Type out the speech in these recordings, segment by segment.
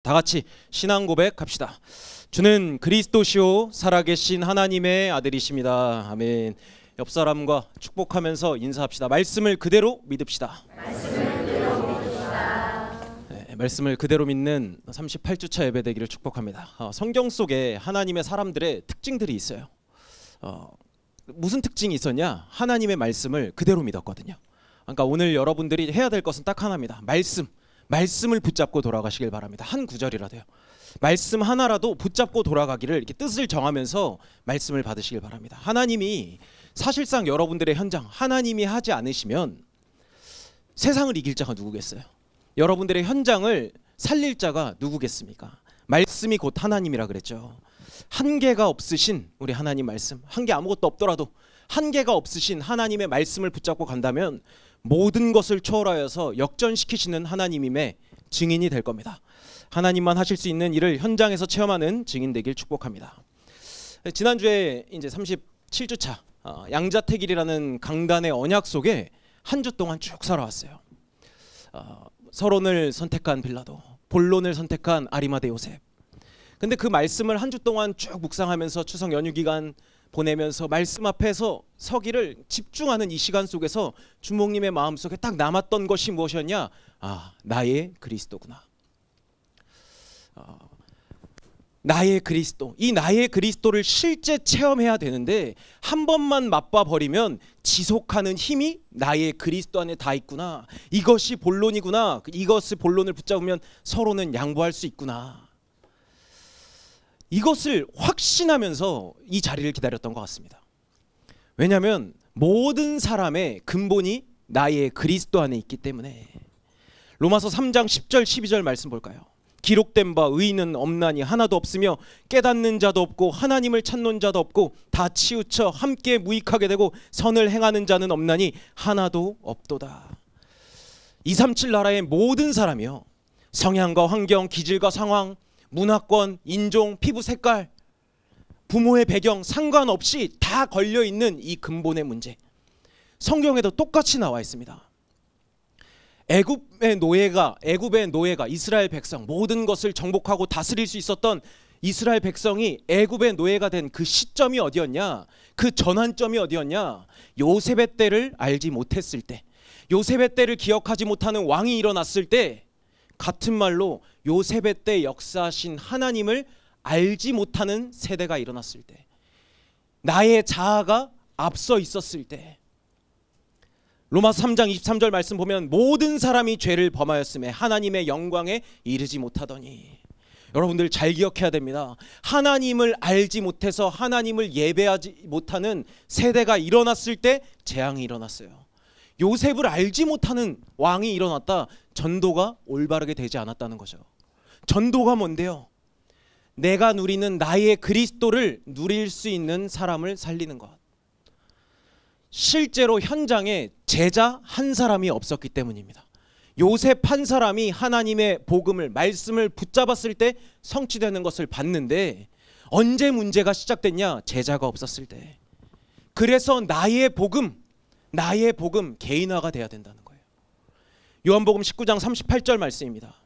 다 같이 신앙 고백합시다. 주는 그리스도시요 살아계신 하나님의 아들이십니다. 아멘. 옆 사람과 축복하면서 인사합시다. 말씀을 그대로 믿읍시다. 말씀을 그대로 믿는 38주차 예배되기를 축복합니다. 성경 속에 하나님의 사람들의 특징들이 있어요. 무슨 특징이 있었냐? 하나님의 말씀을 그대로 믿었거든요. 그러니까 오늘 여러분들이 해야 될 것은 딱 하나입니다. 말씀을 붙잡고 돌아가시길 바랍니다. 한 구절이라도요. 말씀 하나라도 붙잡고 돌아가기를 이렇게 뜻을 정하면서 말씀을 받으시길 바랍니다. 하나님이 사실상 여러분들의 현장, 하나님이 하지 않으시면 세상을 이길 자가 누구겠어요? 여러분들의 현장을 살릴 자가 누구겠습니까? 말씀이 곧 하나님이라 그랬죠. 한계가 없으신 우리 하나님 말씀, 한계 아무것도 없더라도 한계가 없으신 하나님의 말씀을 붙잡고 간다면 모든 것을 초월하여서 역전시키시는 하나님임의 증인이 될 겁니다. 하나님만 하실 수 있는 일을 현장에서 체험하는 증인 되길 축복합니다. 지난주에 이제 37주차 양자택일이라는 강단의 언약 속에 한 주 동안 쭉 살아왔어요. 서론을 선택한 빌라도, 본론을 선택한 아리마대 요셉. 근데 그 말씀을 한 주 동안 쭉 묵상하면서 추석 연휴 기간 보내면서 말씀 앞에서 서기를 집중하는 이 시간 속에서 주목님의 마음속에 딱 남았던 것이 무엇이었냐? 나의 그리스도구나. 나의 그리스도. 이 나의 그리스도를 실제 체험해야 되는데 한 번만 맛봐 버리면 지속하는 힘이 나의 그리스도 안에 다 있구나. 이것이 본론이구나. 이것을 본론을 붙잡으면 서로는 양보할 수 있구나. 이것을 확신하면서 이 자리를 기다렸던 것 같습니다. 왜냐하면 모든 사람의 근본이 나의 그리스도 안에 있기 때문에. 로마서 3장 10절 12절 말씀 볼까요? 기록된 바 의인은 없나니 하나도 없으며 깨닫는 자도 없고 하나님을 찾는 자도 없고 다 치우쳐 함께 무익하게 되고 선을 행하는 자는 없나니 하나도 없도다. 237 나라의 모든 사람이요, 성향과 환경, 기질과 상황, 문화권, 인종, 피부 색깔, 부모의 배경 상관없이 다 걸려있는 이 근본의 문제, 성경에도 똑같이 나와 있습니다. 애굽의 노예가 이스라엘 백성, 모든 것을 정복하고 다스릴 수 있었던 이스라엘 백성이 애굽의 노예가 된 그 시점이 어디였냐? 그 전환점이 어디였냐? 요셉의 때를 알지 못했을 때, 요셉의 때를 기억하지 못하는 왕이 일어났을 때, 같은 말로 요셉의 때 역사하신 하나님을 알지 못하는 세대가 일어났을 때, 나의 자아가 앞서 있었을 때. 로마서 3장 23절 말씀 보면 모든 사람이 죄를 범하였음에 하나님의 영광에 이르지 못하더니. 여러분들 잘 기억해야 됩니다. 하나님을 알지 못해서 하나님을 예배하지 못하는 세대가 일어났을 때 재앙이 일어났어요. 요셉을 알지 못하는 왕이 일어났다. 전도가 올바르게 되지 않았다는 거죠. 전도가 뭔데요? 내가 누리는 나의 그리스도를 누릴 수 있는 사람을 살리는 것. 실제로 현장에 제자 한 사람이 없었기 때문입니다. 요셉 한 사람이 하나님의 복음을, 말씀을 붙잡았을 때 성취되는 것을 봤는데 언제 문제가 시작됐냐? 제자가 없었을 때. 그래서 나의 복음 개인화가 돼야 된다는 거예요. 요한복음 19장 38절 말씀입니다.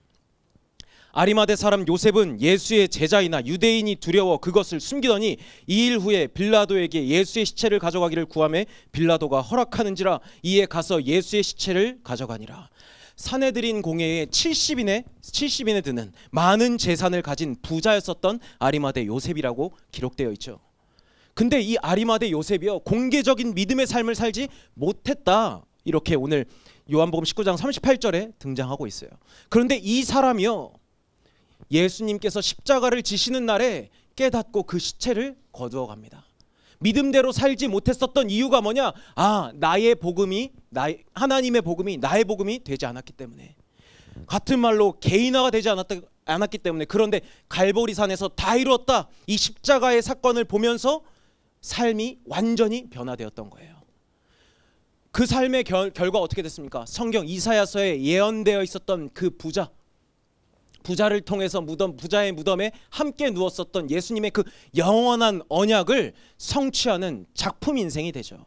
아리마대 사람 요셉은 예수의 제자이나 유대인이 두려워 그것을 숨기더니 2일 후에 빌라도에게 예수의 시체를 가져가기를 구하매 빌라도가 허락하는지라 이에 가서 예수의 시체를 가져가니라. 사내들인 공회에 70인에 드는 많은 재산을 가진 부자였었던 아리마대 요셉이라고 기록되어 있죠. 근데 이 아리마대 요셉이요, 공개적인 믿음의 삶을 살지 못했다. 이렇게 오늘 요한복음 19장 38절에 등장하고 있어요. 그런데 이 사람이요, 예수님께서 십자가를 지시는 날에 깨닫고 그 시체를 거두어 갑니다. 믿음대로 살지 못했었던 이유가 뭐냐? 나의 복음이, 하나님의 복음이 나의 복음이 되지 않았기 때문에. 같은 말로 개인화가 되지 않았기 때문에. 그런데 갈보리산에서 다 이루었다, 이 십자가의 사건을 보면서 삶이 완전히 변화되었던 거예요. 그 삶의 결과 어떻게 됐습니까? 성경 이사야서에 예언되어 있었던 그 부자를 통해서 부자의 무덤에 함께 누웠었던 예수님의 그 영원한 언약을 성취하는 작품 인생이 되죠.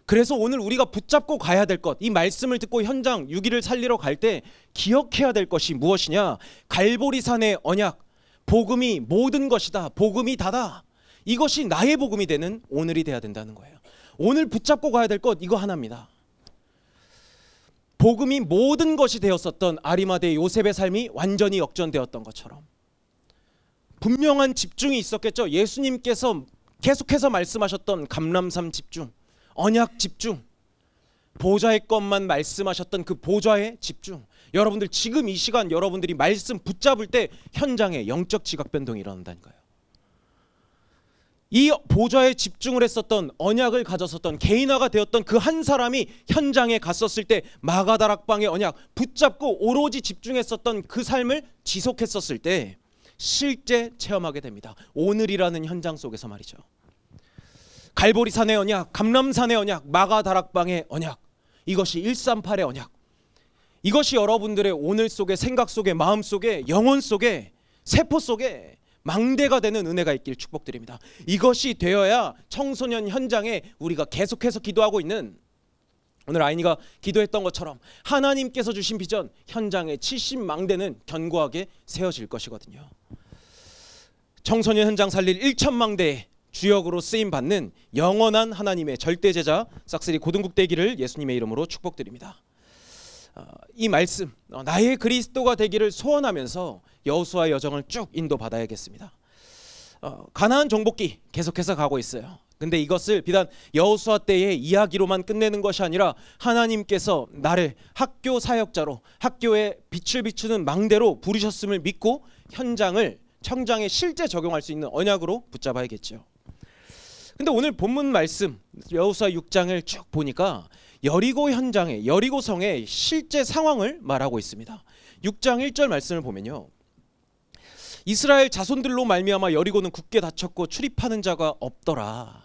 그래서 오늘 우리가 붙잡고 가야 될 것, 이 말씀을 듣고 현장 6일을 살리러 갈 때 기억해야 될 것이 무엇이냐? 갈보리산의 언약, 복음이 모든 것이다, 복음이 다다. 이것이 나의 복음이 되는 오늘이 돼야 된다는 거예요. 오늘 붙잡고 가야 될 것 이거 하나입니다. 복음이 모든 것이 되었었던 아리마대 요셉의 삶이 완전히 역전되었던 것처럼 분명한 집중이 있었겠죠. 예수님께서 계속해서 말씀하셨던 감람산 집중, 언약 집중, 보좌의 것만 말씀하셨던 그 보좌의 집중. 여러분들 지금 이 시간 여러분들이 말씀 붙잡을 때 현장에 영적 지각 변동이 일어난다니까요. 이 보좌에 집중을 했었던, 언약을 가졌었던, 개인화가 되었던 그 한 사람이 현장에 갔었을 때 마가다락방의 언약 붙잡고 오로지 집중했었던 그 삶을 지속했었을 때 실제 체험하게 됩니다. 오늘이라는 현장 속에서 말이죠. 갈보리산의 언약, 감람산의 언약, 마가다락방의 언약, 이것이 138의 언약, 이것이 여러분들의 오늘 속에, 생각 속에, 마음 속에, 영혼 속에, 세포 속에 망대가 되는 은혜가 있길 축복드립니다. 이것이 되어야 청소년 현장에 우리가 계속해서 기도하고 있는, 오늘 아이니가 기도했던 것처럼 하나님께서 주신 비전, 현장에 70망대는 견고하게 세워질 것이거든요. 청소년 현장 살릴 1,000망대의 주역으로 쓰임받는 영원한 하나님의 절대제자 싹쓸이 고등국대기를 예수님의 이름으로 축복드립니다. 이 말씀, 나의 그리스도가 되기를 소원하면서 여호수아의 여정을 쭉 인도받아야겠습니다. 가나안 정복기 계속해서 가고 있어요. 근데 이것을 비단 여호수아 때의 이야기로만 끝내는 것이 아니라 하나님께서 나를 학교 사역자로, 학교에 빛을 비추는 망대로 부르셨음을 믿고 현장을 청장에 실제 적용할 수 있는 언약으로 붙잡아야겠죠. 근데 오늘 본문 말씀 여호수아 6장을 쭉 보니까 여리고 현장의, 여리고성의 실제 상황을 말하고 있습니다. 6장 1절 말씀을 보면요, 이스라엘 자손들로 말미암아 여리고는 굳게 닫혔고 출입하는 자가 없더라.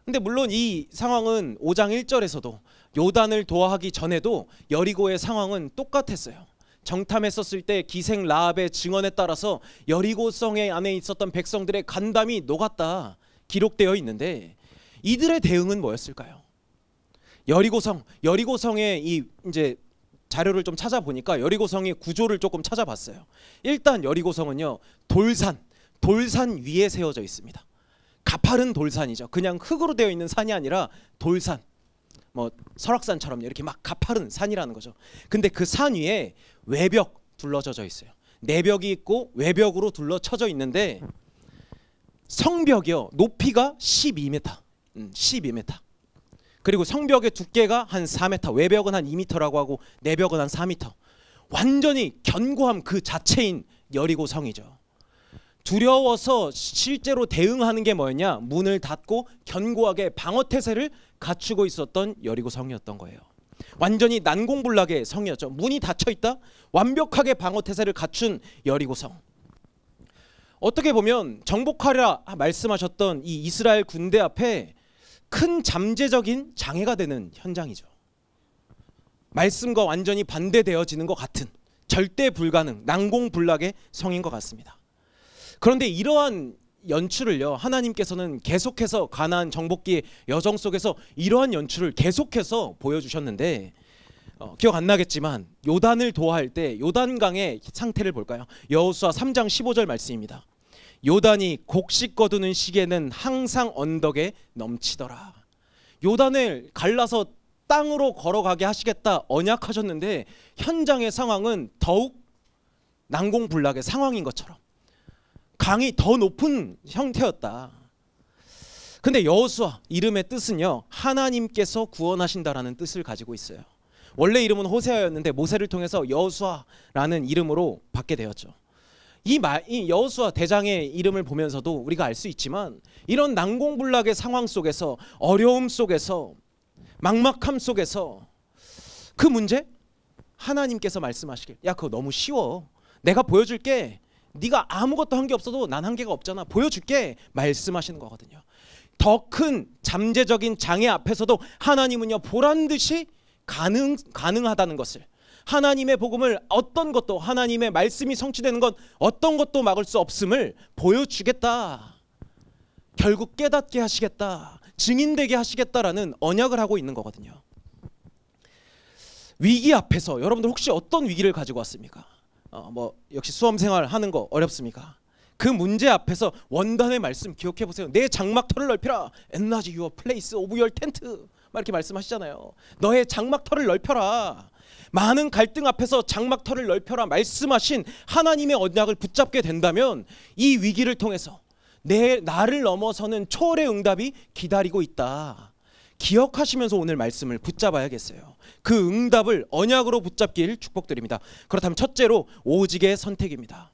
근데 물론 이 상황은 5장 1절에서도 요단을 도하기 전에도 여리고의 상황은 똑같았어요. 정탐했었을 때 기생 라합의 증언에 따라서 여리고성의 안에 있었던 백성들의 간담이 녹았다 기록되어 있는데, 이들의 대응은 뭐였을까요? 여리고성의 이 이제 자료를 좀 찾아보니까 여리고성의 구조를 조금 찾아봤어요. 일단 여리고성은요, 돌산 위에 세워져 있습니다. 가파른 돌산이죠. 그냥 흙으로 되어 있는 산이 아니라 돌산, 뭐 설악산처럼 이렇게 막 가파른 산이라는 거죠. 근데 그 산 위에 외벽 둘러져져 있어요. 내벽이 있고 외벽으로 둘러쳐져 있는데 성벽이요, 높이가 12m, 12m. 그리고 성벽의 두께가 한 4m, 외벽은 한 2m라고 하고 내벽은 한 4m. 완전히 견고함 그 자체인 여리고성이죠. 두려워서 실제로 대응하는 게 뭐였냐? 문을 닫고 견고하게 방어태세를 갖추고 있었던 여리고성이었던 거예요. 완전히 난공불락의 성이었죠. 문이 닫혀있다? 완벽하게 방어태세를 갖춘 여리고성. 어떻게 보면 정복하리라 말씀하셨던 이 이스라엘 군대 앞에 큰 잠재적인 장애가 되는 현장이죠. 말씀과 완전히 반대되어지는 것 같은, 절대 불가능, 난공불락의 성인 것 같습니다. 그런데 이러한 연출을요, 하나님께서는 계속해서 가나안 정복기의 여정 속에서 이러한 연출을 계속해서 보여주셨는데, 기억 안 나겠지만 요단을 도하할 때 요단강의 상태를 볼까요? 여호수아 3장 15절 말씀입니다. 요단이 곡식 거두는 시기에는 항상 언덕에 넘치더라. 요단을 갈라서 땅으로 걸어가게 하시겠다 언약하셨는데 현장의 상황은 더욱 난공불락의 상황인 것처럼 강이 더 높은 형태였다. 근데 여호수아 이름의 뜻은요, 하나님께서 구원하신다라는 뜻을 가지고 있어요. 원래 이름은 호세아였는데 모세를 통해서 여호수아라는 이름으로 받게 되었죠. 이 여호수아 대장의 이름을 보면서도 우리가 알 수 있지만 이런 난공불락의 상황 속에서, 어려움 속에서, 막막함 속에서 그 문제 하나님께서 말씀하시길, 야 그거 너무 쉬워, 내가 보여줄게, 네가 아무것도 한 게 없어도 난 한계가 없잖아, 보여줄게, 말씀하시는 거거든요. 더 큰 잠재적인 장애 앞에서도 하나님은요 보란듯이 가능하다는 것을, 하나님의 복음을 어떤 것도, 하나님의 말씀이 성취되는 것 어떤 것도 막을 수 없음을 보여주겠다, 결국 깨닫게 하시겠다, 증인되게 하시겠다라는 언약을 하고 있는 거거든요. 위기 앞에서 여러분들 혹시 어떤 위기를 가지고 왔습니까? 역시 수험생활 하는 거 어렵습니까? 그 문제 앞에서 원단의 말씀 기억해 보세요. 내 장막터를 넓혀라. Enlarge your place of your tent. 막 이렇게 말씀하시잖아요. 너의 장막터를 넓혀라. 많은 갈등 앞에서 장막터를 넓혀라 말씀하신 하나님의 언약을 붙잡게 된다면 이 위기를 통해서 나를 넘어서는 초월의 응답이 기다리고 있다. 기억하시면서 오늘 말씀을 붙잡아야겠어요. 그 응답을 언약으로 붙잡길 축복드립니다. 그렇다면 첫째로 오직의 선택입니다.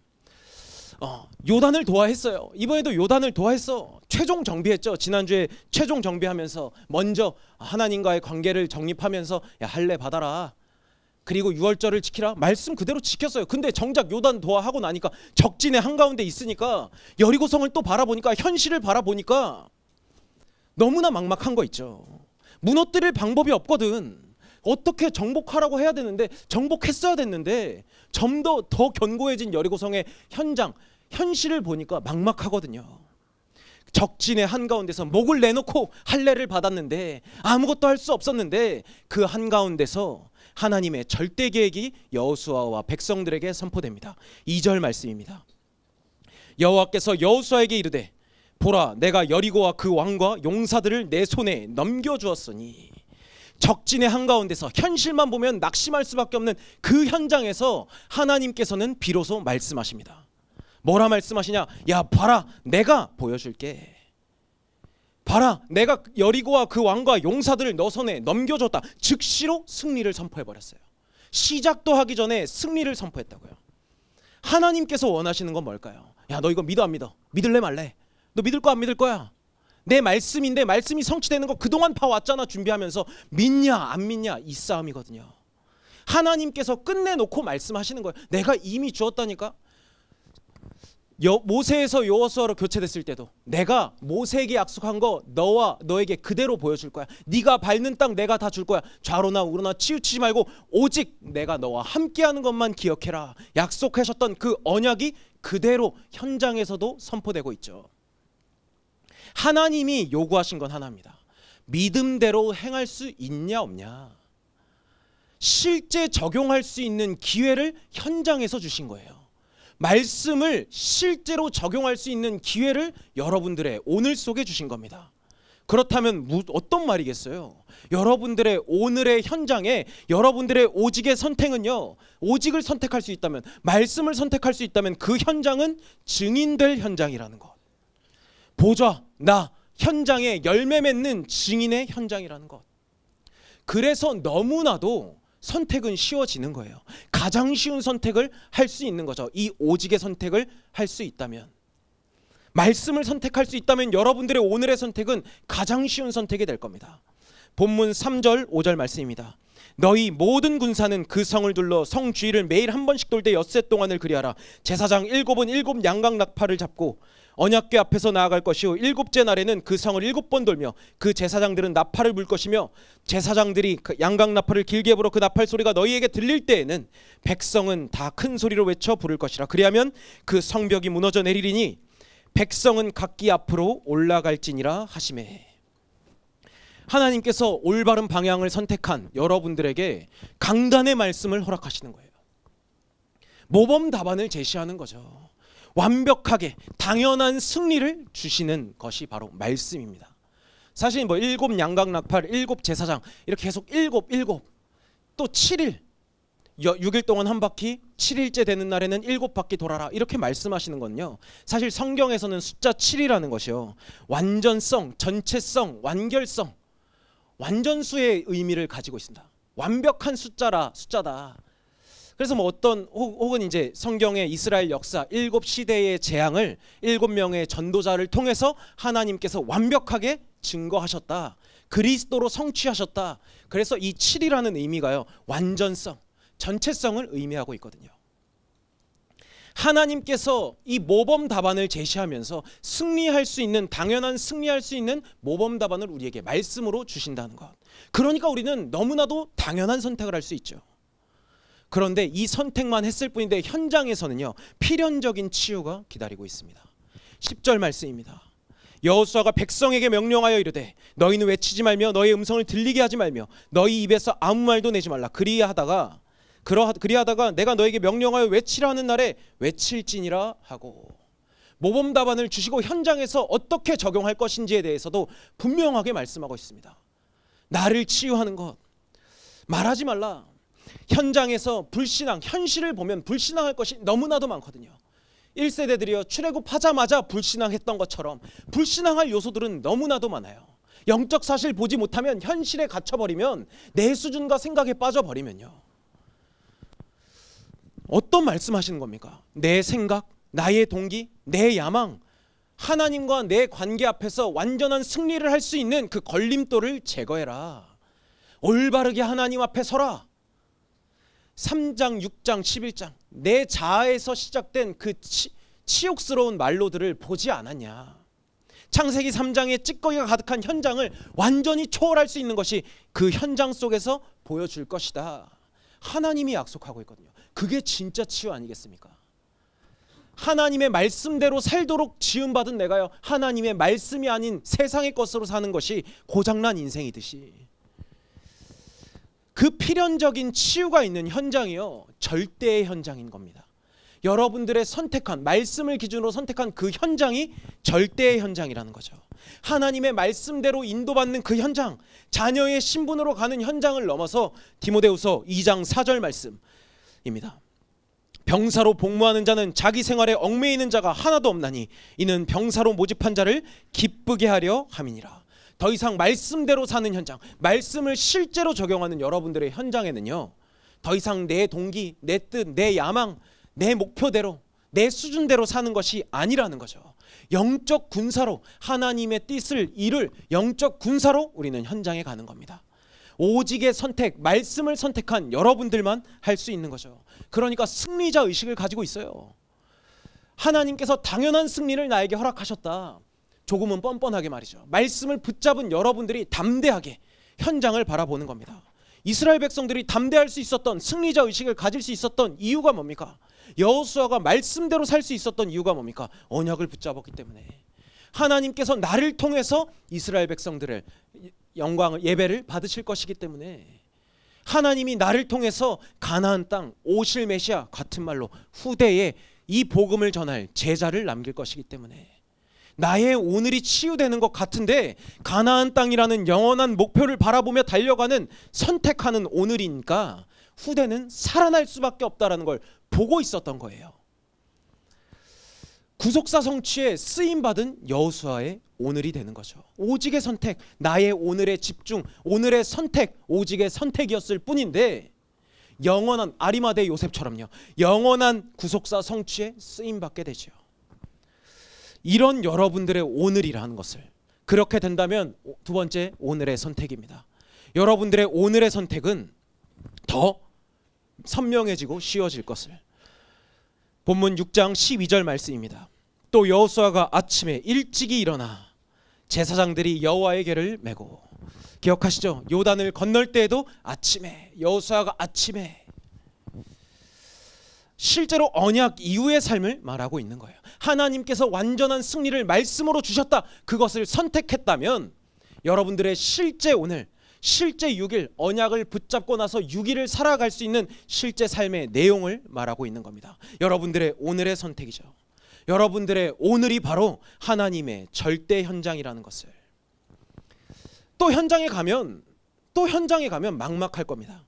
요단을 도하했어요. 이번에도 요단을 도하했어. 최종 정비했죠. 지난주에 최종 정비하면서 먼저 하나님과의 관계를 정립하면서 야 할례 받아라. 그리고 유월절을 지키라. 말씀 그대로 지켰어요. 근데 정작 요단 도하하고 나니까 적진의 한가운데 있으니까 여리고성을 또 바라보니까 현실을 바라보니까 너무나 막막한 거 있죠. 무너뜨릴 방법이 없거든. 어떻게 정복하라고 해야 되는데 정복했어야 됐는데 좀 더 견고해진 여리고성의 현실을 보니까 막막하거든요. 적진의 한가운데서 목을 내놓고 할례를 받았는데 아무것도 할 수 없었는데 그 한가운데서 하나님의 절대 계획이 여호수아와 백성들에게 선포됩니다. 2절 말씀입니다. 여호와께서 여호수아에게 이르되 보라 내가 여리고와 그 왕과 용사들을 내 손에 넘겨주었으니 적진의 한가운데서 현실만 보면 낙심할 수밖에 없는 그 현장에서 하나님께서는 비로소 말씀하십니다. 뭐라 말씀하시냐? 야 봐라 내가 보여줄게. 봐라 내가 여리고와 그 왕과 용사들을 너 손에 넘겨줬다. 즉시로 승리를 선포해버렸어요. 시작도 하기 전에 승리를 선포했다고요. 하나님께서 원하시는 건 뭘까요? 야 너 이거 믿어 안 믿어? 믿을래 말래? 너 믿을 거야 안 믿을 거야? 내 말씀인데 말씀이 성취되는 거 그동안 봐왔잖아. 준비하면서 믿냐 안 믿냐 이 싸움이거든요. 하나님께서 끝내놓고 말씀하시는 거예요. 내가 이미 주었다니까. 모세에서 여호수아로 교체됐을 때도 내가 모세에게 약속한 거 너와 너에게 그대로 보여줄 거야. 네가 밟는 땅 내가 다 줄 거야. 좌로나 우로나 치우치지 말고 오직 내가 너와 함께하는 것만 기억해라. 약속하셨던 그 언약이 그대로 현장에서도 선포되고 있죠. 하나님이 요구하신 건 하나입니다. 믿음대로 행할 수 있냐 없냐. 실제 적용할 수 있는 기회를 현장에서 주신 거예요. 말씀을 실제로 적용할 수 있는 기회를 여러분들의 오늘 속에 주신 겁니다. 그렇다면 어떤 말이겠어요? 여러분들의 오늘의 현장에 여러분들의 오직의 선택은요, 오직을 선택할 수 있다면, 말씀을 선택할 수 있다면 그 현장은 증인될 현장이라는 것. 보좌, 나, 현장에 열매 맺는 증인의 현장이라는 것. 그래서 너무나도 선택은 쉬워지는 거예요. 가장 쉬운 선택을 할 수 있는 거죠. 이 오직의 선택을 할 수 있다면, 말씀을 선택할 수 있다면 여러분들의 오늘의 선택은 가장 쉬운 선택이 될 겁니다. 본문 3절 5절 말씀입니다. 너희 모든 군사는 그 성을 둘러 성 주위를 매일 한 번씩 돌 때 엿새 동안을 그리하라. 제사장 7은 7 양각 나팔을 잡고 언약궤 앞에서 나아갈 것이요 7째 날에는 그 성을 7번 돌며 그 제사장들은 나팔을 불 것이며 제사장들이 그 양각 나팔을 길게 불어 그 나팔 소리가 너희에게 들릴 때에는 백성은 다 큰 소리로 외쳐 부를 것이라. 그리하면 그 성벽이 무너져 내리리니 백성은 각기 앞으로 올라갈지니라 하시매. 하나님께서 올바른 방향을 선택한 여러분들에게 강단의 말씀을 허락하시는 거예요. 모범 답안을 제시하는 거죠. 완벽하게 당연한 승리를 주시는 것이 바로 말씀입니다. 사실 7 양각 나팔, 7 제사장 이렇게 계속 7 또 7일 6일 동안 한 바퀴, 7일째 되는 날에는 7바퀴 돌아라 이렇게 말씀하시는 건요, 사실 성경에서는 숫자 7이라는 것이요, 완전성, 전체성, 완결성, 완전수의 의미를 가지고 있습니다. 완벽한 숫자다. 그래서 혹은 이제 성경의 이스라엘 역사 7시대의 재앙을 7명의 전도자를 통해서 하나님께서 완벽하게 증거하셨다. 그리스도로 성취하셨다. 그래서 이 7이라는 의미가요, 완전성, 전체성을 의미하고 있거든요. 하나님께서 이 모범 답안을 제시하면서 승리할 수 있는, 당연한 승리할 수 있는 모범 답안을 우리에게 말씀으로 주신다는 것. 그러니까 우리는 너무나도 당연한 선택을 할 수 있죠. 그런데 이 선택만 했을 뿐인데 현장에서는요, 필연적인 치유가 기다리고 있습니다. 10절 말씀입니다. 여호수아가 백성에게 명령하여 이르되 너희는 외치지 말며 너희 음성을 들리게 하지 말며 너희 입에서 아무 말도 내지 말라. 그리하다가 내가 너에게 명령하여 외치라 하는 날에 외칠지니라 하고, 모범 답안을 주시고 현장에서 어떻게 적용할 것인지에 대해서도 분명하게 말씀하고 있습니다. 나를 치유하는 것 말하지 말라. 현장에서 불신앙, 현실을 보면 불신앙할 것이 너무나도 많거든요. 1세대들이요 출애굽하자마자 불신앙했던 것처럼 불신앙할 요소들은 너무나도 많아요. 영적 사실 보지 못하면 현실에 갇혀버리면, 내 수준과 생각에 빠져버리면요, 어떤 말씀하시는 겁니까? 내 생각, 나의 동기, 내 야망, 하나님과 내 관계 앞에서 완전한 승리를 할 수 있는 그 걸림돌을 제거해라. 올바르게 하나님 앞에 서라. 3장, 6장, 11장 내 자아에서 시작된 그 치욕스러운 말로들을 보지 않았냐. 창세기 3장의 찌꺼기가 가득한 현장을 완전히 초월할 수 있는 것이 그 현장 속에서 보여줄 것이다. 하나님이 약속하고 있거든요. 그게 진짜 치유 아니겠습니까? 하나님의 말씀대로 살도록 지음받은 내가요, 하나님의 말씀이 아닌 세상의 것으로 사는 것이 고장난 인생이듯이, 그 필연적인 치유가 있는 현장이요 절대의 현장인 겁니다. 여러분들의 선택한, 말씀을 기준으로 선택한 그 현장이 절대의 현장이라는 거죠. 하나님의 말씀대로 인도받는 그 현장, 자녀의 신분으로 가는 현장을 넘어서 디모데후서 2장 4절 말씀입니다. 병사로 복무하는 자는 자기 생활에 얽매이는 자가 하나도 없나니 이는 병사로 모집한 자를 기쁘게 하려 함이니라. 더 이상 말씀대로 사는 현장, 말씀을 실제로 적용하는 여러분들의 현장에는요, 더 이상 내 동기, 내 뜻, 내 야망, 내 목표대로, 내 수준대로 사는 것이 아니라는 거죠. 영적 군사로 하나님의 뜻을 이룰 영적 군사로 우리는 현장에 가는 겁니다. 오직의 선택, 말씀을 선택한 여러분들만 할 수 있는 거죠. 그러니까 승리자 의식을 가지고 있어요. 하나님께서 당연한 승리를 나에게 허락하셨다. 조금은 뻔뻔하게 말이죠. 말씀을 붙잡은 여러분들이 담대하게 현장을 바라보는 겁니다. 이스라엘 백성들이 담대할 수 있었던, 승리자 의식을 가질 수 있었던 이유가 뭡니까? 여호수아가 말씀대로 살 수 있었던 이유가 뭡니까? 언약을 붙잡았기 때문에. 하나님께서 나를 통해서 이스라엘 백성들을 영광을, 예배를 받으실 것이기 때문에, 하나님이 나를 통해서 가나안 땅, 오실 메시아, 같은 말로 후대에 이 복음을 전할 제자를 남길 것이기 때문에, 나의 오늘이 치유되는 것 같은데 가나안 땅이라는 영원한 목표를 바라보며 달려가는, 선택하는 오늘이니까 후대는 살아날 수밖에 없다라는 걸 보고 있었던 거예요. 구속사 성취에 쓰임받은 여호수아의 오늘이 되는 거죠. 오직의 선택, 나의 오늘의 집중, 오늘의 선택, 오직의 선택이었을 뿐인데, 영원한 아리마대 요셉처럼요, 영원한 구속사 성취에 쓰임받게 되죠. 이런 여러분들의 오늘이라는 것을, 그렇게 된다면 두 번째, 오늘의 선택입니다. 여러분들의 오늘의 선택은 더 선명해지고 쉬워질 것을. 본문 6장 12절 말씀입니다. 또 여호수아가 아침에 일찍이 일어나 제사장들이 여호와의 궤를 메고, 기억하시죠? 요단을 건널 때에도 아침에, 여호수아가 아침에, 실제로 언약 이후의 삶을 말하고 있는 거예요. 하나님께서 완전한 승리를 말씀으로 주셨다, 그것을 선택했다면 여러분들의 실제 오늘, 실제 6일, 언약을 붙잡고 나서 6일을 살아갈 수 있는 실제 삶의 내용을 말하고 있는 겁니다. 여러분들의 오늘의 선택이죠. 여러분들의 오늘이 바로 하나님의 절대 현장이라는 것을. 또 현장에 가면 막막할 겁니다.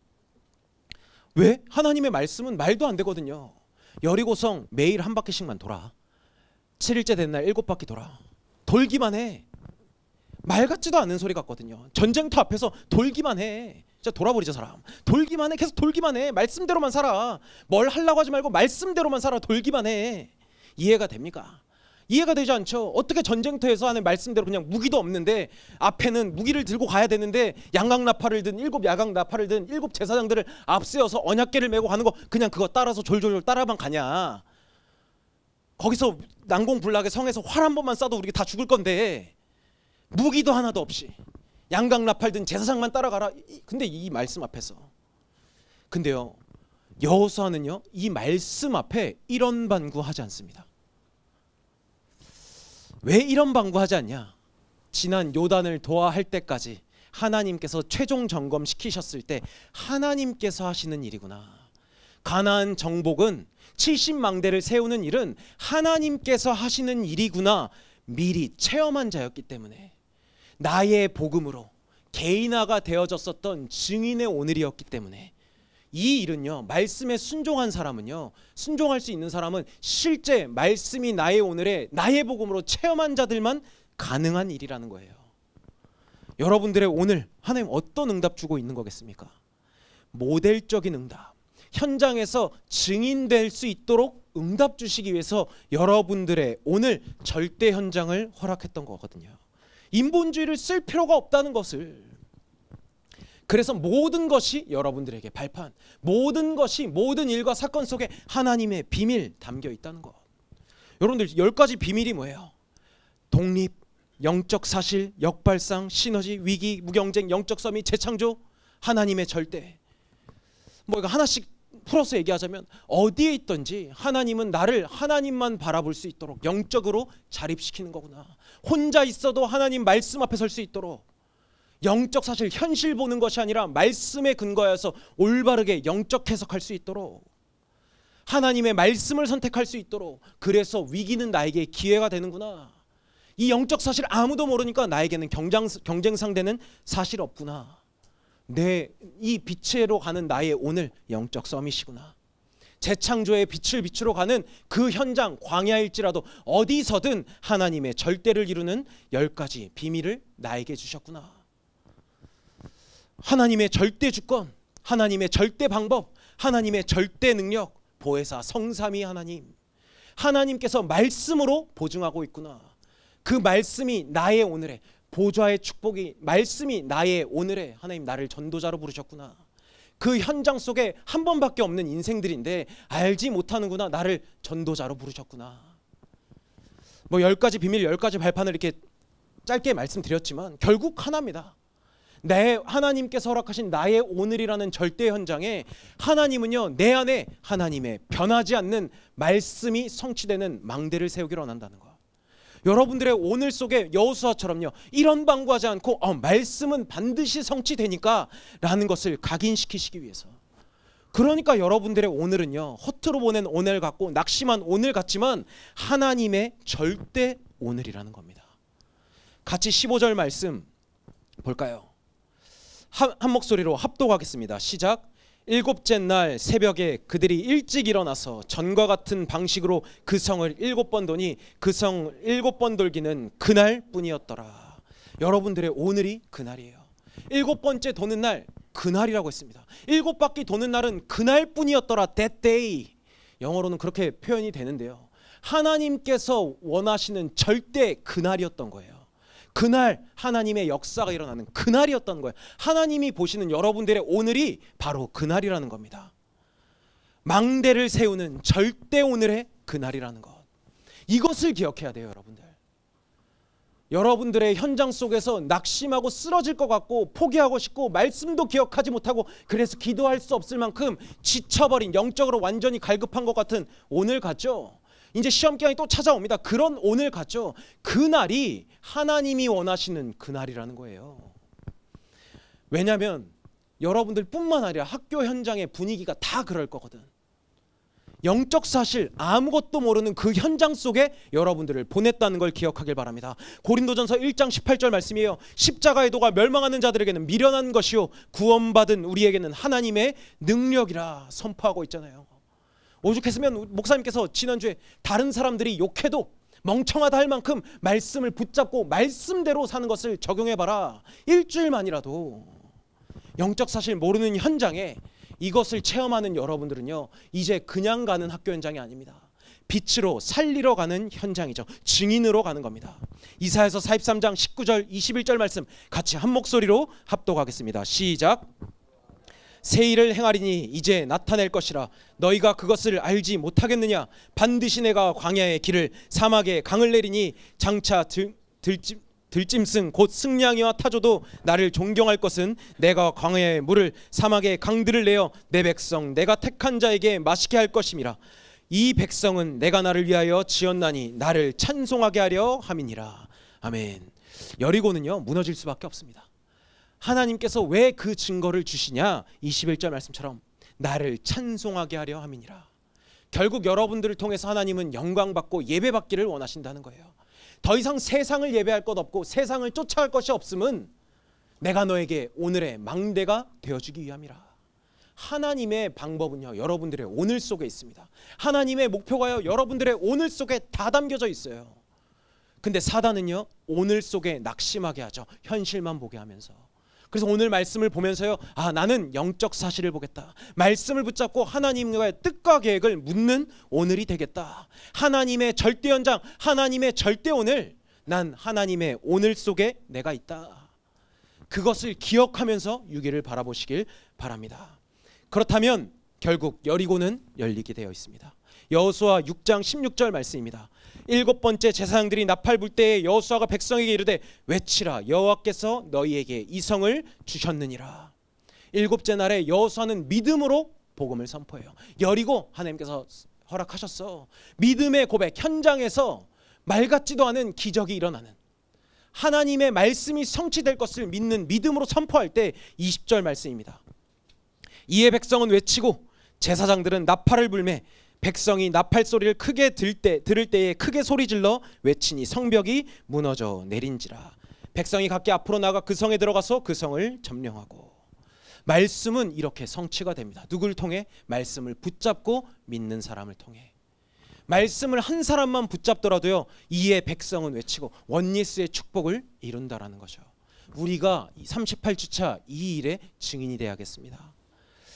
왜? 하나님의 말씀은 말도 안 되거든요. 여리고성 매일 한 바퀴씩만 돌아. 7일째 된 날 7바퀴 돌아. 돌기만 해. 말 같지도 않은 소리 같거든요. 전쟁터 앞에서 돌기만 해. 진짜 돌아버리자 사람. 돌기만 해. 계속 돌기만 해. 말씀대로만 살아. 뭘 하려고 하지 말고 말씀대로만 살아. 돌기만 해. 이해가 됩니까? 이해가 되지 않죠. 어떻게 전쟁터에서 하는 말씀대로 그냥 무기도 없는데, 앞에는 무기를 들고 가야 되는데 양강나팔을 든 7 야강나팔을 든 7 제사장들을 앞세워서 언약궤를 메고 가는 거, 그냥 그거 따라서 졸졸졸 따라만 가냐. 거기서 난공불락의 성에서 활 한 번만 쏴도 우리 다 죽을 건데, 무기도 하나도 없이 양강나팔 든 제사장만 따라가라. 근데 이 말씀 앞에서, 근데요 여호수아는요 이 말씀 앞에 이런 반구하지 않습니다. 왜 이런 반구하지 않냐? 지난 요단을 도하할 때까지 하나님께서 최종 점검시키셨을 때 하나님께서 하시는 일이구나. 가나안 정복은 70망대를 세우는 일은 하나님께서 하시는 일이구나 미리 체험한 자였기 때문에 나의 복음으로 개인화가 되어졌었던 증인의 오늘이었기 때문에 이 일은요, 말씀에 순종한 사람은요, 순종할 수 있는 사람은 실제 말씀이 나의 오늘에 나의 복음으로 체험한 자들만 가능한 일이라는 거예요. 여러분들의 오늘 하나님 어떤 응답 주고 있는 거겠습니까? 모델적인 응답, 현장에서 증인될 수 있도록 응답 주시기 위해서 여러분들의 오늘 절대 현장을 허락했던 거거든요. 인본주의를 쓸 필요가 없다는 것을. 그래서 모든 것이 여러분들에게 발판, 모든 것이 모든 일과 사건 속에 하나님의 비밀 담겨 있다는 것. 여러분들 10가지 비밀이 뭐예요? 독립, 영적 사실, 역발상, 시너지, 위기, 무경쟁, 영적 서밋, 재창조, 하나님의 절대. 뭐 이거 하나씩 풀어서 얘기하자면 어디에 있든지 하나님은 나를 하나님만 바라볼 수 있도록 영적으로 자립시키는 거구나. 혼자 있어도 하나님 말씀 앞에 설 수 있도록 영적 사실 현실 보는 것이 아니라 말씀에 근거해서 올바르게 영적 해석할 수 있도록 하나님의 말씀을 선택할 수 있도록 그래서 위기는 나에게 기회가 되는구나. 이 영적 사실 아무도 모르니까 나에게는 경쟁 상대는 사실 없구나. 이 빛으로 가는 나의 오늘 영적 서밋이구나. 재창조의 빛을 비추러 가는 그 현장 광야일지라도 어디서든 하나님의 절대를 이루는 10가지 비밀을 나에게 주셨구나. 하나님의 절대 주권, 하나님의 절대 방법, 하나님의 절대 능력, 보혜사 성삼위 하나님, 하나님께서 말씀으로 보증하고 있구나. 그 말씀이 나의 오늘에 보좌의 축복이 말씀이 나의 오늘에 하나님 나를 전도자로 부르셨구나. 그 현장 속에 한 번밖에 없는 인생들인데 알지 못하는구나. 나를 전도자로 부르셨구나. 뭐 10가지 비밀 10가지 발판을 이렇게 짧게 말씀드렸지만 결국 하나입니다. 하나님께서 허락하신 나의 오늘이라는 절대 현장에 하나님은요 내 안에 하나님의 변하지 않는 말씀이 성취되는 망대를 세우기로 원한다는 거. 여러분들의 오늘 속에 여호수아처럼요 이런 방구하지 않고 말씀은 반드시 성취되니까 라는 것을 각인시키시기 위해서. 그러니까 여러분들의 오늘은요 허투루 보낸 오늘 같고 낙심한 오늘 같지만 하나님의 절대 오늘이라는 겁니다. 같이 15절 말씀 볼까요? 한 목소리로 합독하겠습니다. 시작. 7째 날 새벽에 그들이 일찍 일어나서 전과 같은 방식으로 그 성을 7번 도니 그 성 7번 돌기는 그날 뿐이었더라. 여러분들의 오늘이 그날이에요. 7번째 도는 날 그날이라고 했습니다. 7바퀴 도는 날은 그날 뿐이었더라. That day. 영어로는 그렇게 표현이 되는데요. 하나님께서 원하시는 절대 그날이었던 거예요. 그날 하나님의 역사가 일어나는 그날이었던 거예요. 하나님이 보시는 여러분들의 오늘이 바로 그날이라는 겁니다. 망대를 세우는 절대 오늘의 그날이라는 것. 이것을 기억해야 돼요, 여러분들. 여러분들의 현장 속에서 낙심하고 쓰러질 것 같고 포기하고 싶고 말씀도 기억하지 못하고 그래서 기도할 수 없을 만큼 지쳐버린 영적으로 완전히 갈급한 것 같은 오늘 같죠? 이제 시험기간이 또 찾아옵니다. 그런 오늘 같죠? 그날이 하나님이 원하시는 그날이라는 거예요. 왜냐하면 여러분들 뿐만 아니라 학교 현장의 분위기가 다 그럴 거거든. 영적 사실 아무것도 모르는 그 현장 속에 여러분들을 보냈다는 걸 기억하길 바랍니다. 고린도전서 1장 18절 말씀이에요. 십자가의 도가 멸망하는 자들에게는 미련한 것이요 구원받은 우리에게는 하나님의 능력이라 선포하고 있잖아요. 오죽했으면 목사님께서 지난주에 다른 사람들이 욕해도 멍청하다 할 만큼 말씀을 붙잡고 말씀대로 사는 것을 적용해봐라. 일주일만이라도 영적 사실 모르는 현장에 이것을 체험하는 여러분들은요 이제 그냥 가는 학교 현장이 아닙니다. 빛으로 살리러 가는 현장이죠. 증인으로 가는 겁니다. 이사야서 43장 19절 21절 말씀 같이 한 목소리로 합독하겠습니다. 시작. 새 일을 행하리니 이제 나타낼 것이라 너희가 그것을 알지 못하겠느냐. 반드시 내가 광야의 길을 사막에 강을 내리니 장차 들짐승 곧 승냥이와 타조도 나를 존경할 것은 내가 광야의 물을 사막의 강들을 내어 내 백성 내가 택한 자에게 마시게 할 것임이라. 이 백성은 내가 나를 위하여 지었나니 나를 찬송하게 하려 함이니라. 아멘. 여리고는요 무너질 수밖에 없습니다. 하나님께서 왜 그 증거를 주시냐? 21절 말씀처럼 나를 찬송하게 하려 함이니라. 결국 여러분들을 통해서 하나님은 영광받고 예배받기를 원하신다는 거예요. 더 이상 세상을 예배할 것 없고 세상을 쫓아갈 것이 없음은 내가 너에게 오늘의 망대가 되어주기 위함이라. 하나님의 방법은요 여러분들의 오늘 속에 있습니다. 하나님의 목표가요 여러분들의 오늘 속에 다 담겨져 있어요. 근데 사단은요 오늘 속에 낙심하게 하죠. 현실만 보게 하면서. 그래서 오늘 말씀을 보면서요 나는 영적 사실을 보겠다. 말씀을 붙잡고 하나님과의 뜻과 계획을 묻는 오늘이 되겠다. 하나님의 절대 현장, 하나님의 절대 오늘, 난 하나님의 오늘 속에 내가 있다. 그것을 기억하면서 6일을 바라보시길 바랍니다. 그렇다면 결국 여리고는 열리게 되어 있습니다. 여호수아 6장 16절 말씀입니다. 7번째 제사장들이 나팔 불 때에 여호수아가 백성에게 이르되 외치라 여호와께서 너희에게 이 성을 주셨느니라. 7째 날에 여호수아는 믿음으로 복음을 선포해요. 여리고 하나님께서 허락하셨어. 믿음의 고백, 현장에서 말 같지도 않은 기적이 일어나는, 하나님의 말씀이 성취될 것을 믿는 믿음으로 선포할 때 20절 말씀입니다. 이에 백성은 외치고 제사장들은 나팔을 불매 백성이 나팔 소리를 크게 들을 때에 크게 소리질러 외치니 성벽이 무너져 내린지라. 백성이 각기 앞으로 나가 그 성에 들어가서 그 성을 점령하고. 말씀은 이렇게 성취가 됩니다. 누구를 통해? 말씀을 붙잡고 믿는 사람을 통해. 말씀을 한 사람만 붙잡더라도요 이에 백성은 외치고 원예스의 축복을 이룬다라는 거죠. 우리가 38주차 이 일의 증인이 되어야겠습니다.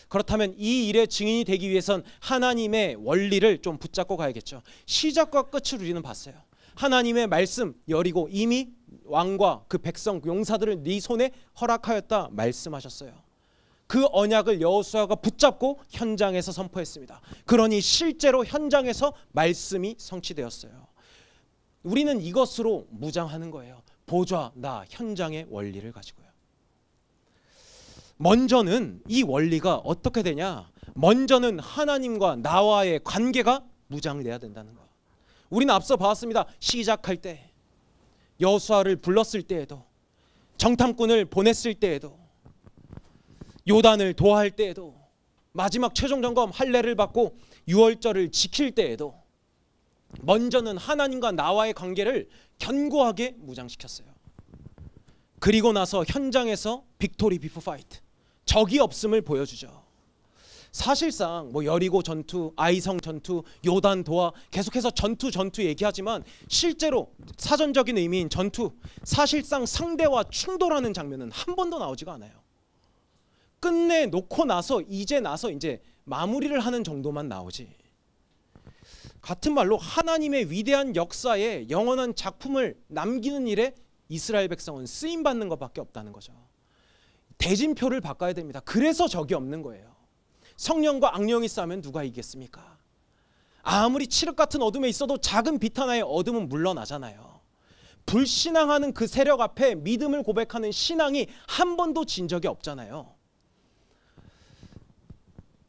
그렇다면 이 일의 증인이 되기 위해선 하나님의 원리를 좀 붙잡고 가야겠죠. 시작과 끝을 우리는 봤어요. 하나님의 말씀 여리고 이미 왕과 그 백성 용사들을 네 손에 허락하였다 말씀하셨어요. 그 언약을 여호수아가 붙잡고 현장에서 선포했습니다. 그러니 실제로 현장에서 말씀이 성취되었어요. 우리는 이것으로 무장하는 거예요. 보좌 나 현장의 원리를 가지고요. 먼저는 이 원리가 어떻게 되냐? 먼저는 하나님과 나와의 관계가 무장돼야 된다는 거. 우리는 앞서 봤습니다. 시작할 때, 여호수아를 불렀을 때에도, 정탐꾼을 보냈을 때에도, 요단을 도하할 때에도, 마지막 최종 점검 할례를 받고 유월절을 지킬 때에도 먼저는 하나님과 나와의 관계를 견고하게 무장시켰어요. 그리고 나서 현장에서 빅토리 비포 파이트, 적이 없음을 보여주죠. 사실상 뭐 여리고 전투, 아이성 전투, 요단 도하 계속해서 전투 얘기하지만 실제로 사전적인 의미인 전투, 사실상 상대와 충돌하는 장면은 한 번도 나오지가 않아요. 끝내 놓고 나서 이제 마무리를 하는 정도만 나오지. 같은 말로 하나님의 위대한 역사에 영원한 작품을 남기는 일에 이스라엘 백성은 쓰임 받는 것밖에 없다는 거죠. 대진표를 바꿔야 됩니다. 그래서 적이 없는 거예요. 성령과 악령이 싸우면 누가 이기겠습니까? 아무리 칠흑 같은 어둠에 있어도 작은 빛 하나의 어둠은 물러나잖아요. 불신앙하는 그 세력 앞에 믿음을 고백하는 신앙이 한 번도 진 적이 없잖아요.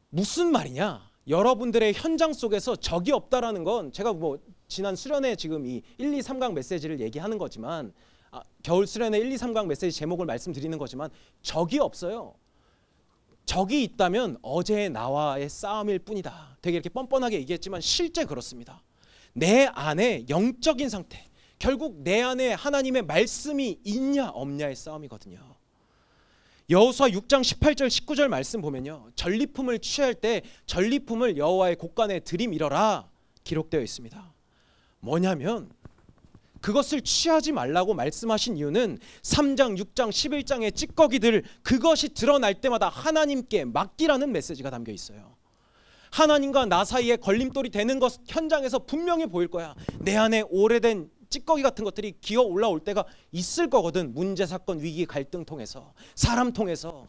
무슨 말이냐? 여러분들의 현장 속에서 적이 없다라는 건 제가 뭐 지난 수련회 지금 이 1, 2, 3강 메시지를 얘기하는 거지만 겨울 수련회 1, 2, 3강 메시지 제목을 말씀드리는 거지만 적이 없어요. 적이 있다면 어제의 나와의 싸움일 뿐이다. 되게 이렇게 뻔뻔하게 얘기했지만 실제 그렇습니다. 내 안에 영적인 상태, 결국 내 안에 하나님의 말씀이 있냐 없냐의 싸움이거든요. 여호수아 6장 18절 19절 말씀 보면요, 전리품을 취할 때 전리품을 여호와의 곳간에 들이밀어라 기록되어 있습니다. 뭐냐면 그것을 취하지 말라고 말씀하신 이유는 3장 6장 11장의 찌꺼기들, 그것이 드러날 때마다 하나님께 맡기라는 메시지가 담겨 있어요. 하나님과 나 사이에 걸림돌이 되는 것 현장에서 분명히 보일 거야. 내 안에 오래된 찌꺼기 같은 것들이 기어 올라올 때가 있을 거거든. 문제, 사건, 위기, 갈등 통해서, 사람 통해서.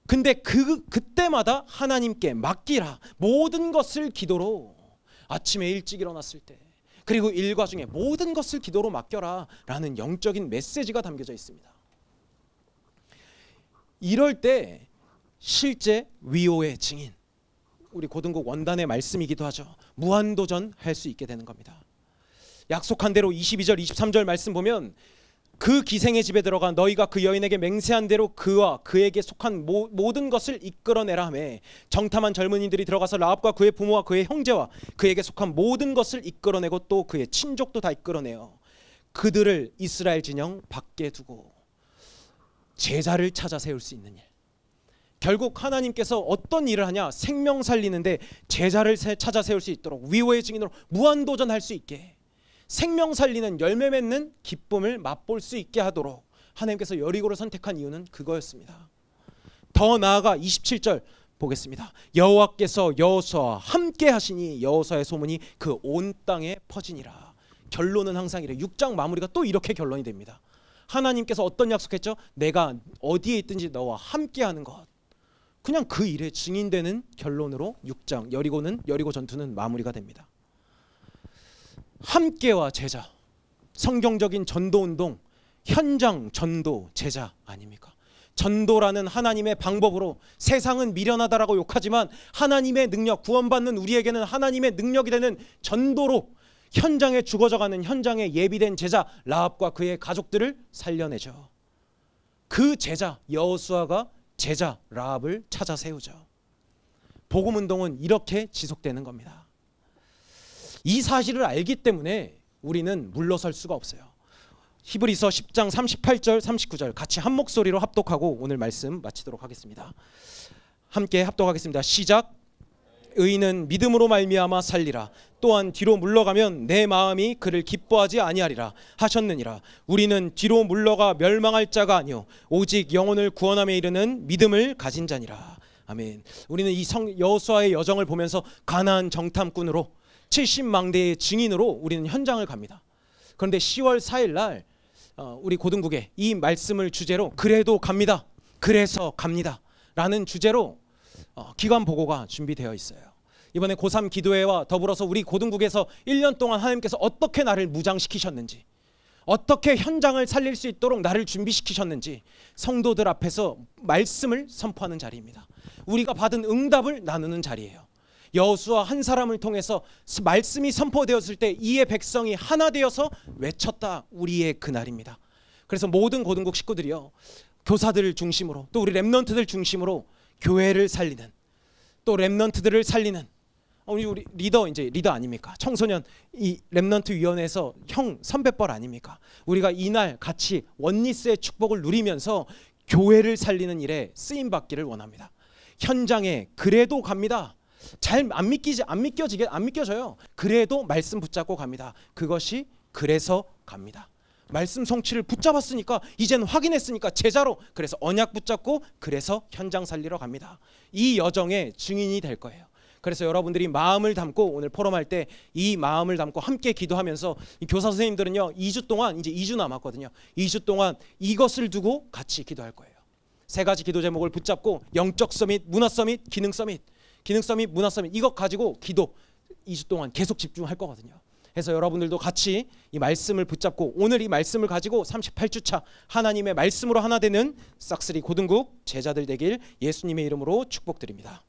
근데 그때마다 하나님께 맡기라. 모든 것을 기도로, 아침에 일찍 일어났을 때, 그리고 일과 중에 모든 것을 기도로 맡겨라 라는 영적인 메시지가 담겨져 있습니다. 이럴 때 실제 위호의 증인, 우리 고등국 원단의 말씀이기도 하죠. 무한도전 할 수 있게 되는 겁니다. 약속한 대로 22절 23절 말씀 보면 그 기생의 집에 들어가 너희가 그 여인에게 맹세한 대로 그와 그에게 속한 모든 것을 이끌어내라 하며 정탐한 젊은이들이 들어가서 라합과 그의 부모와 그의 형제와 그에게 속한 모든 것을 이끌어내고 또 그의 친족도 다 이끌어내어 그들을 이스라엘 진영 밖에 두고 제자를 찾아 세울 수 있는 일. 결국 하나님께서 어떤 일을 하냐? 생명 살리는데 제자를 찾아 세울 수 있도록 위호의 증인으로 무한도전할 수 있게 생명 살리는 열매 맺는 기쁨을 맛볼 수 있게 하도록 하나님께서 여리고를 선택한 이유는 그거였습니다. 더 나아가 27절 보겠습니다. 여호와께서 여호수아와 함께 하시니 여호수아의 소문이 그 온 땅에 퍼지니라. 결론은 항상 이래. 6장 마무리가 또 이렇게 결론이 됩니다. 하나님께서 어떤 약속했죠? 내가 어디에 있든지 너와 함께 하는 것. 그냥 그 일에 증인되는 결론으로 6장 여리고 전투는 마무리가 됩니다. 함께와 제자, 성경적인 전도운동, 현장 전도 제자 아닙니까? 전도라는 하나님의 방법으로 세상은 미련하다라고 욕하지만 하나님의 능력, 구원받는 우리에게는 하나님의 능력이 되는 전도로 현장에 죽어져가는 현장에 예비된 제자 라합과 그의 가족들을 살려내죠. 그 제자 여호수아가 제자 라합을 찾아 세우죠. 복음운동은 이렇게 지속되는 겁니다. 이 사실을 알기 때문에 우리는 물러설 수가 없어요. 히브리서 10장 38절 39절 같이 한 목소리로 합독하고 오늘 말씀 마치도록 하겠습니다. 함께 합독하겠습니다. 시작. 의인은 믿음으로 말미암아 살리라. 또한 뒤로 물러가면 내 마음이 그를 기뻐하지 아니하리라 하셨느니라. 우리는 뒤로 물러가 멸망할 자가 아니요 오직 영혼을 구원함에 이르는 믿음을 가진 자니라. 아멘. 우리는 이 여호수아의 여정을 보면서 가나안 정탐꾼으로 70망대의 증인으로 우리는 현장을 갑니다. 그런데 10월 4일 날 우리 고등국에 이 말씀을 주제로 그래도 갑니다. 그래서 갑니다. 라는 주제로 기관 보고가 준비되어 있어요. 이번에 고3 기도회와 더불어서 우리 고등국에서 1년 동안 하나님께서 어떻게 나를 무장시키셨는지, 어떻게 현장을 살릴 수 있도록 나를 준비시키셨는지 성도들 앞에서 말씀을 선포하는 자리입니다. 우리가 받은 응답을 나누는 자리예요. 여호수아 한 사람을 통해서 말씀이 선포되었을 때 이의 백성이 하나 되어서 외쳤다. 우리의 그날입니다. 그래서 모든 고등국 식구들이요, 교사들을 중심으로 또 우리 렘넌트들 중심으로 교회를 살리는, 또 렘넌트들을 살리는 우리 리더 아닙니까? 청소년 이 렘넌트 위원회에서 형 선배뻘 아닙니까? 우리가 이날 같이 원리스의 축복을 누리면서 교회를 살리는 일에 쓰임 받기를 원합니다. 현장에 그래도 갑니다. 잘 안 믿겨져요. 그래도 말씀 붙잡고 갑니다. 그것이 그래서 갑니다. 말씀 성취를 붙잡았으니까, 이제는 확인했으니까 제자로, 그래서 언약 붙잡고 그래서 현장 살리러 갑니다. 이 여정의 증인이 될 거예요. 그래서 여러분들이 마음을 담고 오늘 포럼할 때 이 마음을 담고 함께 기도하면서 이 교사 선생님들은요 2주 동안, 이제 2주 남았거든요. 2주 동안 이것을 두고 같이 기도할 거예요. 세 가지 기도 제목을 붙잡고 영적 서밋, 문화 서밋, 기능 서밋, 문화 서밋, 이것 가지고 기도 2주 동안 계속 집중할 거거든요. 그래서 여러분들도 같이 이 말씀을 붙잡고 오늘 이 말씀을 가지고 38주차 하나님의 말씀으로 하나 되는 싹쓸이 고등국 제자들 되길 예수님의 이름으로 축복드립니다.